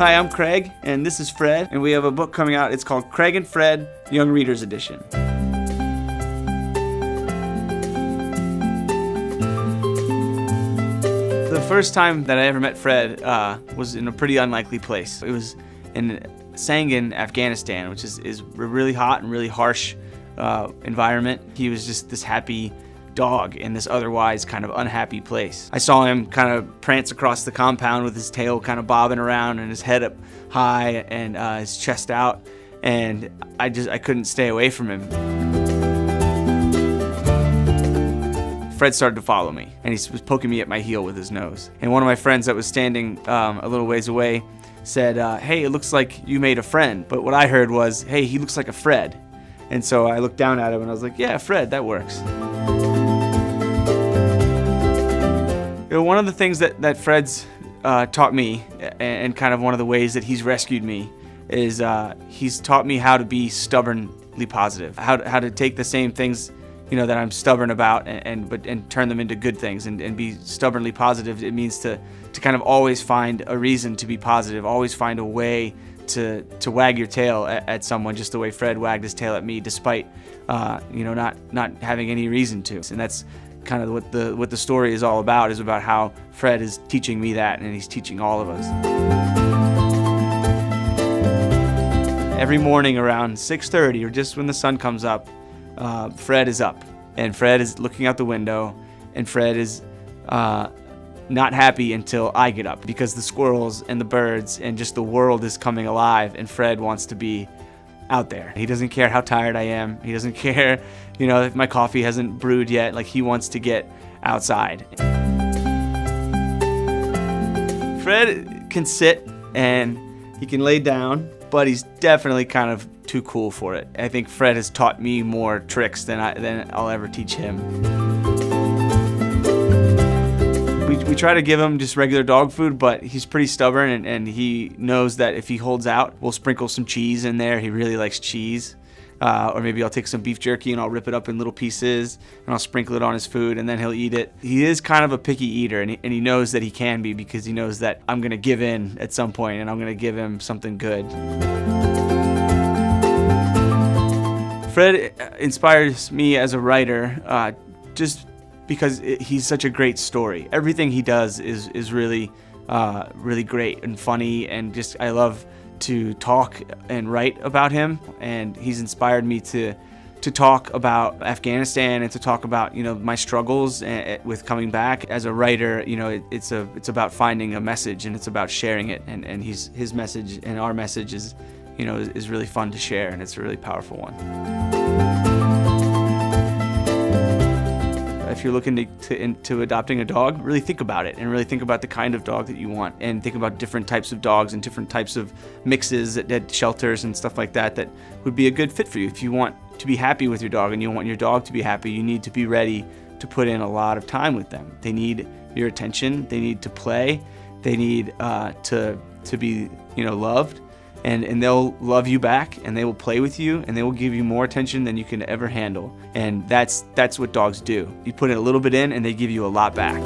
Hi, I'm Craig, and this is Fred, and we have a book coming out. It's called Craig and Fred, Young Readers Edition. The first time that I ever met Fred was in a pretty unlikely place. It was in Sangin, Afghanistan, which is a really hot and really harsh environment. He was just this happy dog in this otherwise kind of unhappy place. I saw him kind of prance across the compound with his tail kind of bobbing around and his head up high and his chest out, and I couldn't stay away from him. Fred started to follow me, and he was poking me at my heel with his nose. And one of my friends that was standing a little ways away said, hey, it looks like you made a friend. But what I heard was, hey, he looks like a Fred. And so I looked down at him and I was like, yeah, Fred, that works. You know, one of the things that Fred's taught me, and kind of one of the ways that he's rescued me, is he's taught me how to be stubbornly positive, how to take the same things, you know, that I'm stubborn about and turn them into good things and be stubbornly positive. It means to kind of always find a reason to be positive, always find a way to wag your tail at someone, just the way Fred wagged his tail at me, despite you know, not having any reason to. And that's kind of what the story is all about, is about how Fred is teaching me that, and he's teaching all of us. Every morning around 6:30, or just when the sun comes up, Fred is up, and Fred is looking out the window, and Fred is not happy until I get up, because the squirrels and the birds and just the world is coming alive, and Fred wants to be out there. He doesn't care how tired I am. He doesn't care, you know, if my coffee hasn't brewed yet. Like, he wants to get outside. Fred can sit and he can lay down, but he's definitely kind of too cool for it. I think Fred has taught me more tricks than I'll ever teach him. We try to give him just regular dog food, but he's pretty stubborn, and he knows that if he holds out, we'll sprinkle some cheese in there. He really likes cheese. Or maybe I'll take some beef jerky and I'll rip it up in little pieces and I'll sprinkle it on his food, and then he'll eat it. He is kind of a picky eater, and he knows that he can be, because he knows that I'm going to give in at some point and I'm going to give him something good. Fred inspires me as a writer just because he's such a great story. Everything he does is really, really great and funny, and just I love to talk and write about him. And he's inspired me to talk about Afghanistan and to talk about, you know, my struggles with coming back. As a writer, you know, it's about finding a message, and it's about sharing it. And his message and our message is, you know, is really fun to share, and it's a really powerful one. If you're looking into adopting a dog, really think about it, and really think about the kind of dog that you want, and think about different types of dogs and different types of mixes at shelters and stuff like that would be a good fit for you. If you want to be happy with your dog and you want your dog to be happy, you need to be ready to put in a lot of time with them. They need your attention, they need to play, they need to be, you know, loved. And they'll love you back, and they will play with you, and they will give you more attention than you can ever handle. And that's what dogs do. You put in a little bit in, and they give you a lot back.